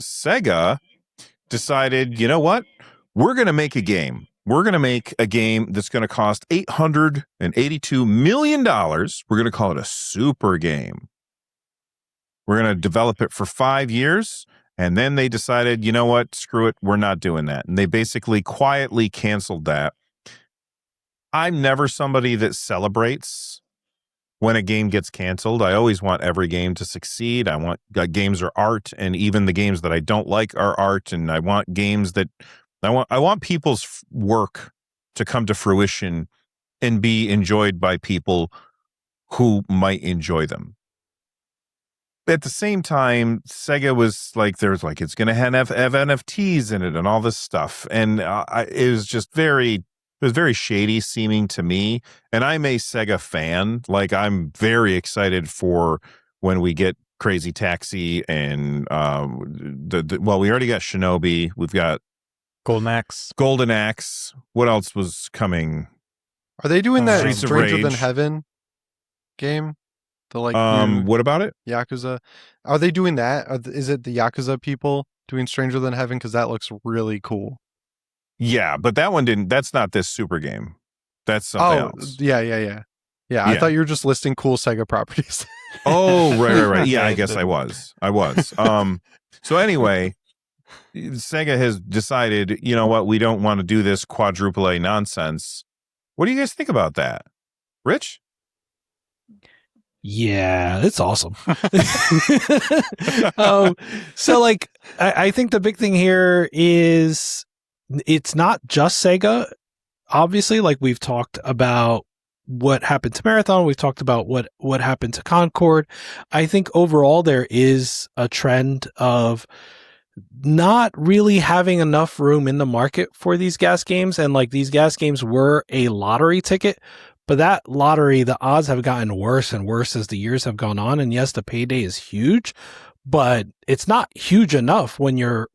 Sega decided, you know what? We're going to make a game. We're going to make a game that's going to cost $882 million. We're going to call it a super game. We're going to develop it for 5 years. And then they decided, you know what? Screw it. We're not doing that. And they basically quietly canceled that. I'm never somebody that celebrates when a game gets canceled. I always want every game to succeed. I want games are art, and even the games that I don't like are art. And I want games that I want people's work to come to fruition and be enjoyed by people who might enjoy them. At the same time, Sega was like, there's like, it's going to have NFTs in it and all this stuff. And it was just very shady seeming to me. And I'm a Sega fan. Like, I'm very excited for when we get Crazy Taxi and well, we already got Shinobi. We've got Golden Axe. What else was coming? Are they doing that Streets of Stranger Rage. Than Heaven game? The What about it? Yakuza. Are they doing that? Is it the Yakuza people doing Stranger Than Heaven? Because that looks really cool. Yeah, but that one didn't. That's not this super game. That's something else. Yeah. I thought you were just listing cool Sega properties. Oh, right. Yeah, I guess I was. So anyway, Sega has decided, you know what? We don't want to do this quadruple A nonsense. What do you guys think about that? Rich? Yeah, it's awesome. So like, I think the big thing here is it's not just Sega. Obviously, like we've talked about what happened to Marathon. We've talked about what happened to Concord. I think overall there is a trend of not really having enough room in the market for these GaaS games. And like these GaaS games were a lottery ticket, but that lottery, the odds have gotten worse and worse as the years have gone on. And yes, the payday is huge, but it's not huge enough when you're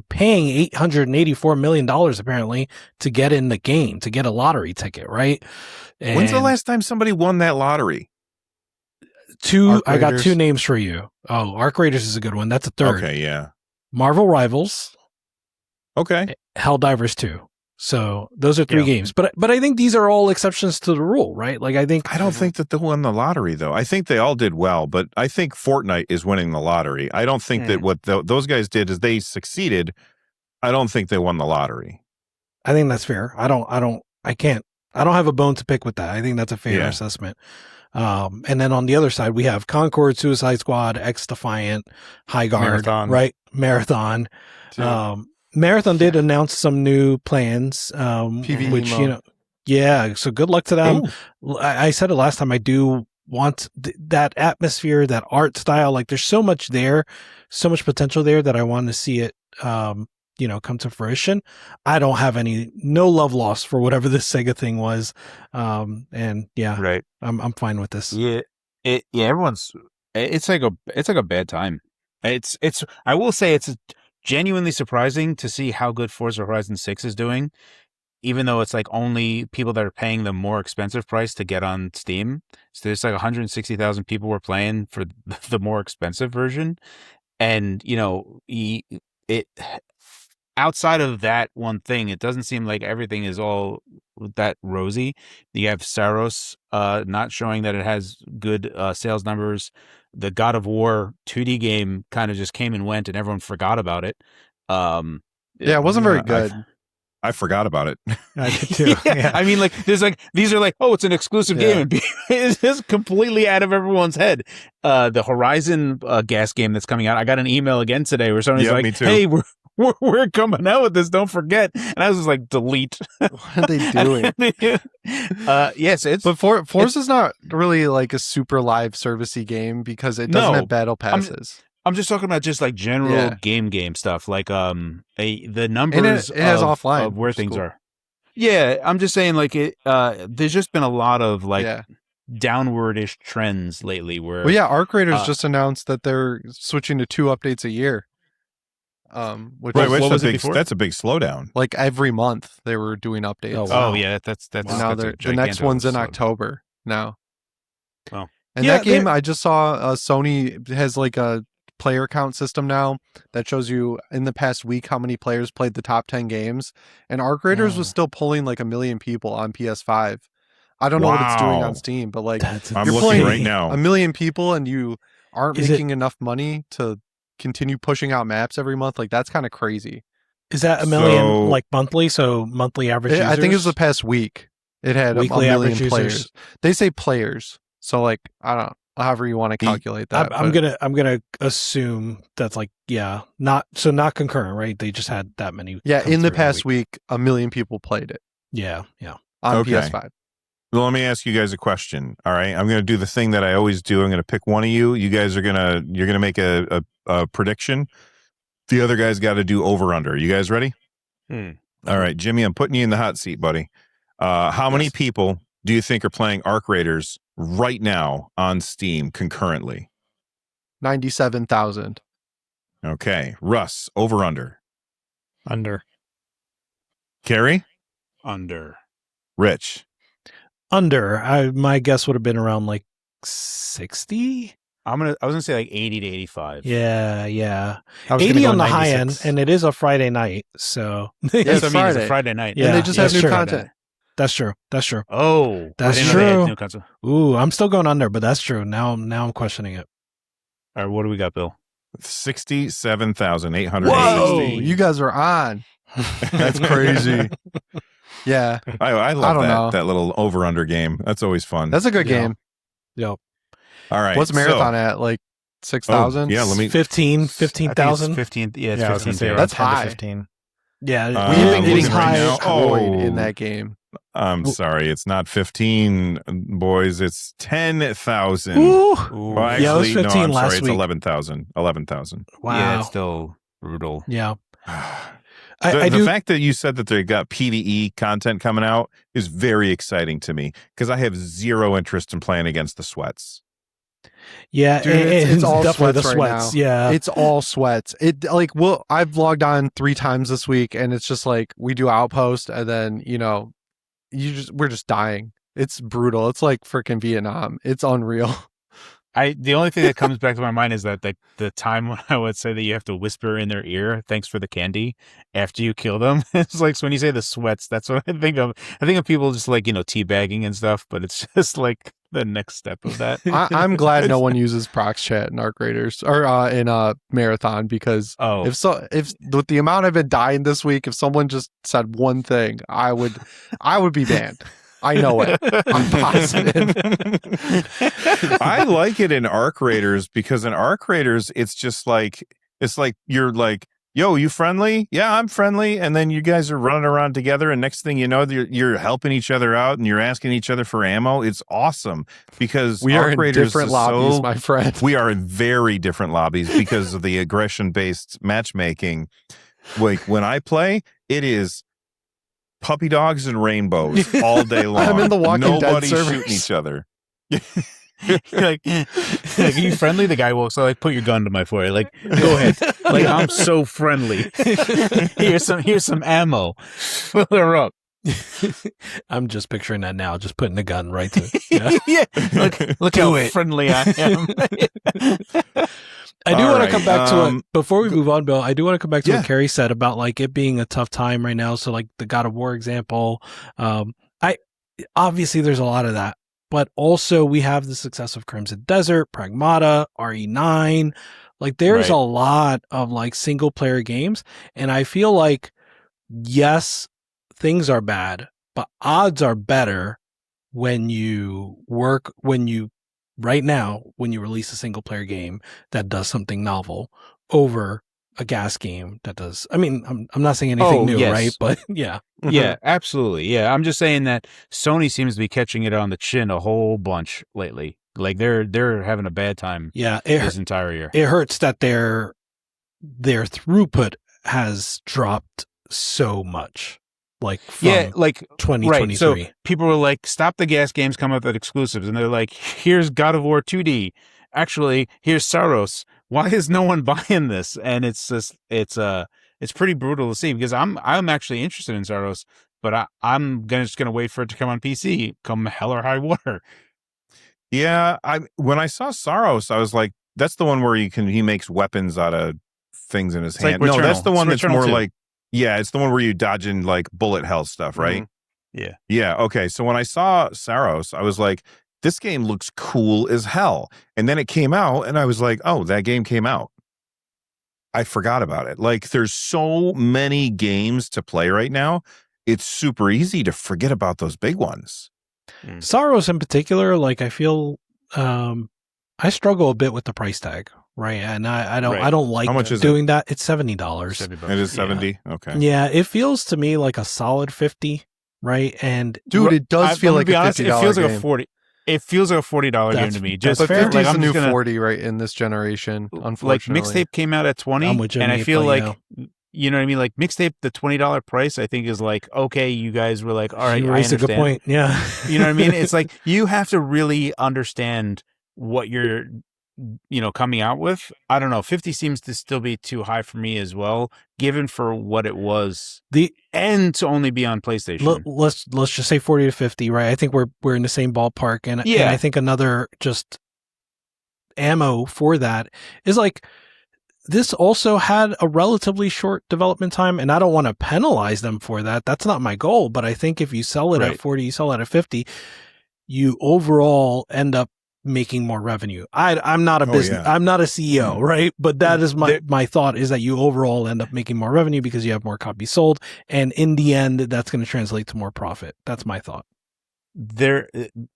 paying $884 million apparently to get in the game, to get a lottery ticket, right? And when's the last time somebody won that lottery? I got two names for you. Oh, Arc Raiders is a good one. That's a third. Okay, yeah. Marvel Rivals. Okay. Helldivers 2. So those are three games, but I think these are all exceptions to the rule, right? Like I don't think that they won the lottery though. I think they all did well, but I think Fortnite is winning the lottery. I don't think that what those guys did is they succeeded. I don't think they won the lottery. I think that's fair. I don't have a bone to pick with that. I think that's a fair assessment. And then on the other side, we have Concord, Suicide Squad, X Defiant, High Guard, right? Marathon. Marathon did announce some new plans, which, so good luck to them. I said it last time. I do want that atmosphere, that art style. Like there's so much there, so much potential there that I want to see it, come to fruition. I don't have no love lost for whatever this Sega thing was. Right. I'm fine with this. Yeah. It's like a bad time. I will say it's genuinely surprising to see how good Forza Horizon 6 is doing, even though it's like only people that are paying the more expensive price to get on Steam. So there's like 160,000 people were playing for the more expensive version. And, it outside of that one thing, it doesn't seem like everything is all that rosy. You have Saharos not showing that it has good sales numbers. The God of War 2D game kind of just came and went and everyone forgot about it. It wasn't very good. I forgot about it. I did too. Yeah. I mean, like, these are like, oh, it's an exclusive game. And it's just completely out of everyone's head. The Horizon GaaS game that's coming out, I got an email again today where someone's like, hey, we're coming out with this, don't forget. And I was just like, delete. What are they doing? Yes, but Forza's not really like a super live servicey game because it doesn't have battle passes. I'm just talking about just like general game stuff, like the numbers it has offline of where things are. Yeah, I'm just saying like it. There's just been a lot of like downwardish trends lately. Where Arc Raiders just announced that they're switching to 2 updates a year. What was it before? That's a big slowdown. Like every month they were doing updates. Oh, wow. That's now the next one's in October now. Wow. And that game I just saw Sony has like a player count system now that shows you in the past week how many players played the top 10 games, and Arc Raiders was still pulling like 1 million people on PS5. I don't know what it's doing on Wow. Steam, but like That's I'm you're looking playing right now. 1 million people and you aren't Is it- making enough money to continue pushing out maps every month. Like that's kind of crazy. Is that 1 million So- like monthly? So monthly average users? I think it was the past week. It had a Weekly million average players. users. They say players, so like I don't know, however you want to calculate that. I'm but I'm gonna assume that's like not concurrent, right? They just had that many. yeah, come in the through past week. week, 1 million people played it Yeah. on Okay. PS5. Well, let me ask you guys a question. All right, I'm going to do the thing that I always do. I'm going to pick one of you. You guys are you're gonna make a prediction. The other guy's got to do over under. You guys ready? All right, Jimmy, I'm putting you in the hot seat, buddy. How many people do you think are playing Arc Raiders right now on Steam concurrently? 97,000. Okay, Russ, over under. Under. Carrie, Under. Rich. Under. My guess would have been around like 60. I was gonna say like 80 to 85. Yeah. I was gonna 80 go on the high 96. end, and it is a Friday night, so Yeah, Yes, it's I mean, it's Friday. a Friday night. Yeah, and they just have that's new true. content. That's true. Oh, That's I didn't know they had true. new console. Ooh, I'm still going under, but that's true. Now I'm questioning it. All right, what do we got, Bill? 67,860. Whoa, you guys are on. That's crazy. Yeah, I love don't that know. that little over under game. That's always fun. that's a good Yeah. game. Yep. All right. What's Marathon at? Like 6,000? yeah, let me 15,000. 15. Yeah, it's Yeah, I was 15. gonna say That's around 10 high. to 15. Yeah, We I'm have been getting looking right high now. destroyed Oh. in that game. I'm sorry, it's not 15, boys. It's 10,000. Ooh. Ooh. Well, actually, Yeah, it was 15 no, I'm last sorry. It's week. 11,000. 11,000. Wow. Yeah, it's still brutal. Yeah. The I do. fact that you said that they got PvE content coming out is very exciting to me because I have zero interest in playing against the sweats. Yeah, Dude, it's all definitely sweats the right sweats. now. Yeah. It's all sweats. It like I've logged on 3 times this week and it's just like we do Outpost and then, we're just dying. It's brutal. It's like freaking Vietnam. It's unreal. The only thing that comes back to my mind is that the time when I would say that you have to whisper in their ear, "Thanks for the candy," after you kill them. It's like, so when you say the sweats, that's what I think of. I think of people just like, teabagging and stuff, but it's just like the next step of that. I'm glad no one uses prox chat in Arc Raiders or in Marathon because Oh, if with the amount I've been dying this week, if someone just said one thing, I would be banned. I know it. I'm positive. I like it in Arc Raiders because in Arc Raiders, it's like you're like, yo, you friendly? Yeah, I'm friendly. And then you guys are running around together. And next thing you know, you're helping each other out and you're asking each other for ammo. It's awesome because We are Arc in Raiders different is lobbies, my friend. We are in very different lobbies because of the aggression-based matchmaking. Like when I play, it is puppy dogs and rainbows all day long. I'm in the Walking Dead Nobody's servers. shooting each other. like, are you friendly? The guy will put your gun to my forehead. Like, go ahead. Like, I'm so friendly. Here's some ammo. Fill her up. I'm just picturing that now, just putting the gun right to it. Yeah. Look Do how it. friendly I am. I do All want to right, come back to it before we go- move on, Bill. I do want to come back to Yeah. what Carrie said about like it being a tough time right now. So like the God of War example, I obviously there's a lot of that, but also we have the success of Crimson Desert, Pragmata, RE9. Like there's Right. a lot of like single player games, and I feel like yes, things are bad, but odds are better when you right now, when you release a single player game that does something novel over a GaaS game that does, I mean, I'm not saying anything Oh, new, yes. right? But yeah. Yeah, absolutely. Yeah, I'm just saying that Sony seems to be catching it on the chin a whole bunch lately. Like they're having a bad time Yeah. this entire year. It hurts that their throughput has dropped so much. Like from Yeah, like 2023. right. So people were like, "Stop the GaaS games coming up with exclusives," and they're like, "Here's God of War 2D. Actually, here's Saharos. Why is no one buying this?" And it's just it's pretty brutal to see because I'm actually interested in Saharos, but I'm just gonna wait for it to come on PC, come hell or high water. Yeah, when I saw Saros, I was like, that's the one where he makes weapons out of things in his It's like hand. No, that's Returnal. the one It's that's Returnal more 2. like, yeah, it's the one where you dodging like bullet hell stuff, right? Yeah. Yeah. Okay. So when I saw Saharos, I was like, this game looks cool as hell. And then it came out and I was like, oh, that game came out. I forgot about it. Like there's so many games to play right now. It's super easy to forget about those big ones. Saharos in particular, like I feel I struggle a bit with the price tag, right? And I don't like How much is doing that. It's $70. It is 70. Okay. Yeah, it feels to me like a solid 50, right? And Dude, it does feel like be a honest, $50 it feels like game. a 40. It feels like a $40 game to me. Just that's But fair. 50 like, is I'm the just new gonna, 40 right in this generation, like unfortunately. Mixtape came out at 20, I'm with and I Jimmy, feel but, like you know what I mean. Like Mixtape, the $20 price, I think is like okay. You guys were like, all right, you I raised a understand. good point. Yeah, You know what I mean? It's like you have to really understand what you're, coming out with. I don't know. 50 seems to still be too high for me as well, given for what it was, and to only be on PlayStation. let's just say 40 to 50, right? I think we're in the same ballpark, and I think another just ammo for that is like this also had a relatively short development time, and I don't want to penalize them for that. That's not my goal, but I think if you sell it at 40, you sell it at 50, you overall end up making more revenue. I'm not a business, I'm not a CEO, right? But that is my thought is that you overall end up making more revenue because you have more copies sold, and in the end, that's going to translate to more profit. That's my thought. For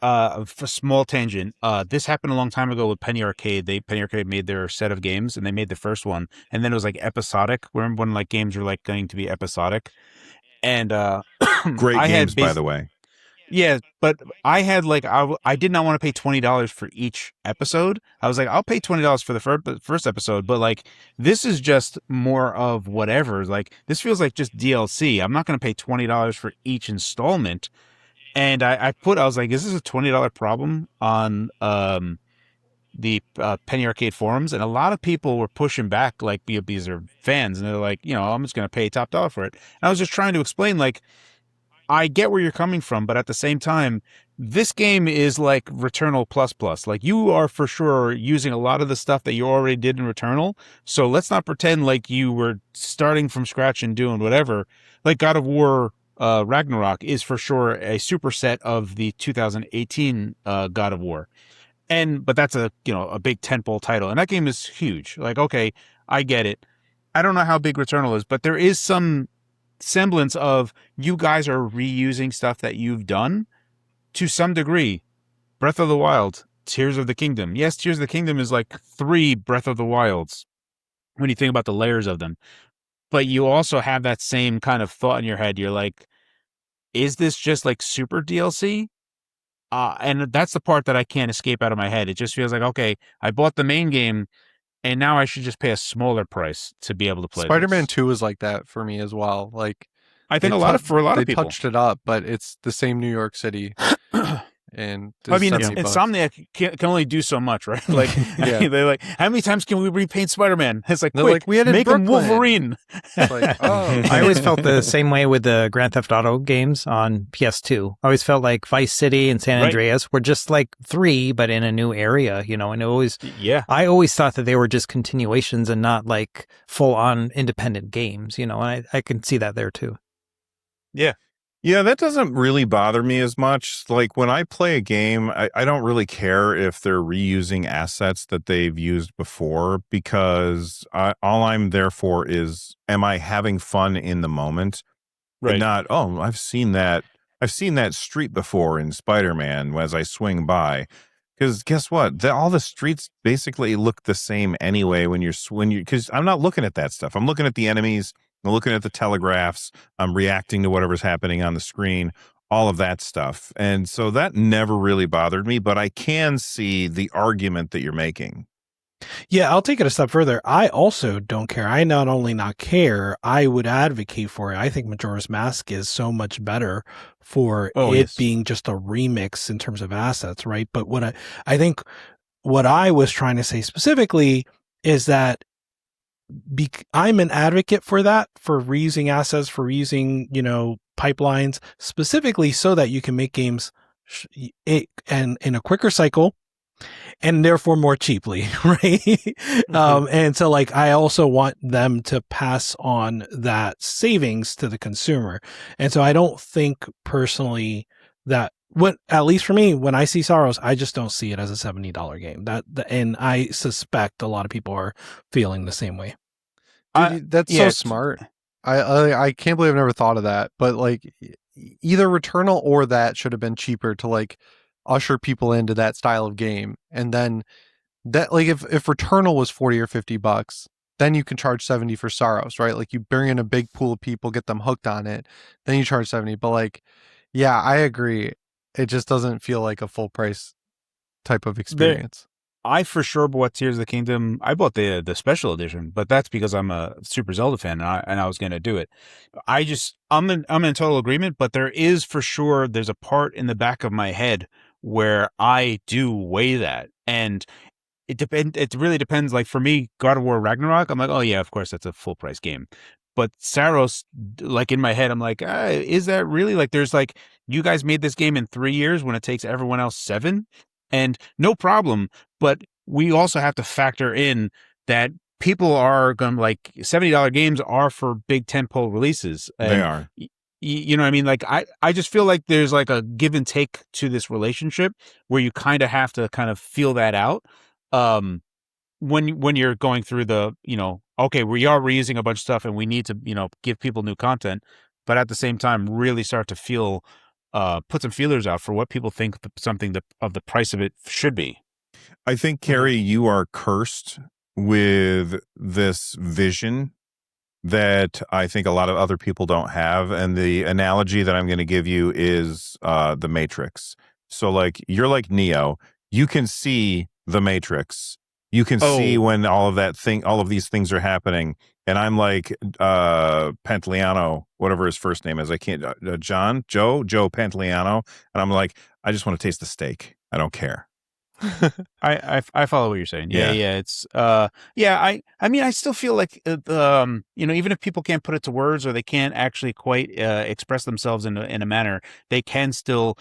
a small tangent, this happened a long time ago with Penny Arcade. Penny Arcade made their set of games, and they made the first one, and then it was like episodic. Remember when like games were like going to be episodic? And great I games, had by the way. Yeah, but I had like I did not want to pay $20 for each episode. I was like, I'll pay $20 for the first episode, but like this is just more of whatever. Like this feels like just DLC. I'm not going to pay $20 for each installment. And I was like, is this a $20 problem on the Penny Arcade forums? And a lot of people were pushing back, like these are fans, and they're like, I'm just going to pay top dollar for it. And I was just trying to explain, like, I get where you're coming from, but at the same time, this game is like Returnal ++. Like you are for sure using a lot of the stuff that you already did in Returnal. So let's not pretend like you were starting from scratch and doing whatever. Like God of War Ragnarok is for sure a superset of the 2018 God of War. But that's a big tentpole title, and that game is huge. Like, okay, I get it. I don't know how big Returnal is, but there is some semblance of you guys are reusing stuff that you've done to some degree. Breath of the Wild, Tears of the Kingdom. Yes, Tears of the Kingdom is like 3 Breath of the Wilds when you think about the layers of them. But you also have that same kind of thought in your head. You're like, is this just like super DLC? And that's the part that I can't escape out of my head. It just feels like, okay, I bought the main game, and now I should just pay a smaller price to be able to play Spider-Man this. 2 is like that for me as well. Like I think for a lot of people, they touched it up, but it's the same New York City. And I mean, $70. Insomniac can only do so much, right? Like, they're like, how many times can we repaint Spider-Man? It's like, they're quick, like, we had make him Brooklyn. Wolverine. It's like, oh, I always felt the same way with the Grand Theft Auto games on PS2. I always felt like Vice City and San Andreas were just like 3, but in a new area, and I always thought that they were just continuations and not like full-on independent games, and I can see that there too. Yeah, that doesn't really bother me as much. Like when I play a game, I don't really care if they're reusing assets that they've used before, because all I'm there for is, am I having fun in the moment? Right. And not, I've seen that street before in Spider-Man as I swing by. Because guess what? All the streets basically look the same anyway because I'm not looking at that stuff. I'm looking at the enemies. I'm looking at the telegraphs. I'm reacting to whatever's happening on the screen, all of that stuff. And so that never really bothered me, but I can see the argument that you're making. Yeah, I'll take it a step further. I also don't care. I not only not care, I would advocate for it. I think Majora's Mask is so much better for being just a remix in terms of assets, right? But I think what I was trying to say specifically is that I'm an advocate for that, for reusing assets, for reusing, pipelines, specifically so that you can make games and in a quicker cycle, and therefore more cheaply, right? And so like I also want them to pass on that savings to the consumer. And so I don't think personally that at least for me, when I see Saharos, I just don't see it as a $70 game. And I suspect a lot of people are feeling the same way. Dude, that's so smart. I can't believe I've never thought of that. But like either Returnal or that should have been cheaper to like usher people into that style of game. And then that like if Returnal was 40 or $50, then you can charge 70 for Saharos, right? Like you bring in a big pool of people, get them hooked on it, then you charge 70. But like, yeah, I agree. It just doesn't feel like a full price type of experience. I for sure bought Tears of the Kingdom. I bought the special edition, but that's because I'm a Super Zelda fan and I was going to do it. I'm in total agreement, but there is for sure there's a part in the back of my head where I do weigh that, and it really depends. Like for me, God of War Ragnarok, I'm like, oh yeah, of course that's a full price game. But Saros, like in my head, I'm like, is that really? Like there's like, you guys made this game in 3 years when it takes everyone else 7. And no problem, but we also have to factor in that people are going to like $70 games are for big tentpole releases. And they are. You know what I mean? Like I just feel like there's like a give and take to this relationship where you kind of have to kind of feel that out. When you're going through the, okay, we are reusing a bunch of stuff and we need to, give people new content, but at the same time really start to feel put some feelers out for what people think something of the price of it should be. I think, Carrie, you are cursed with this vision that I think a lot of other people don't have. And the analogy that I'm going to give you is the Matrix. So like, you're like Neo. You can see the Matrix. You can see when all of these things are happening. And I'm like Pantoliano, whatever his first name is. I can't, Joe Pantoliano. And I'm like, I just want to taste the steak. I don't care. I follow what you're saying. Yeah. It's I mean, I still feel like even if people can't put it to words or they can't actually quite express themselves in a manner, they can still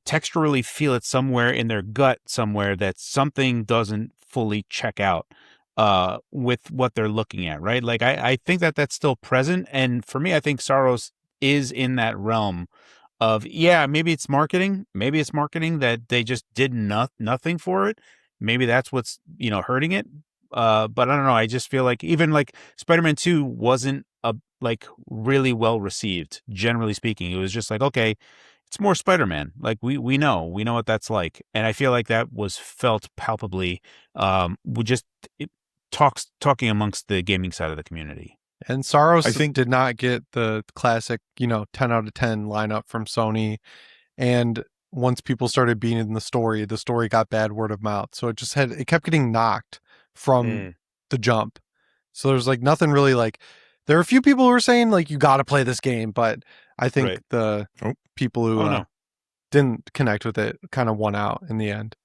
texturally feel it somewhere in their gut, somewhere that something doesn't fully check out with what they're looking at, right? Like I think that's still present, and for me, I think Saros is in that realm of, maybe it's marketing that they just did nothing for it. Maybe that's what's hurting it. But I don't know. I just feel like even like Spider-Man 2 wasn't like really well received, generally speaking. It was just like, okay, it's more Spider-Man. Like we know what that's like, and I feel like that was felt palpably. Talking amongst the gaming side of the community. And Saros, I think, did not get the classic, 10 out of 10 lineup from Sony. And once people started being in the story got bad word of mouth. So it kept getting knocked from the jump. So there's like nothing really like, there are a few people who are saying like, you got to play this game. But I think the people who didn't connect with it kind of won out in the end.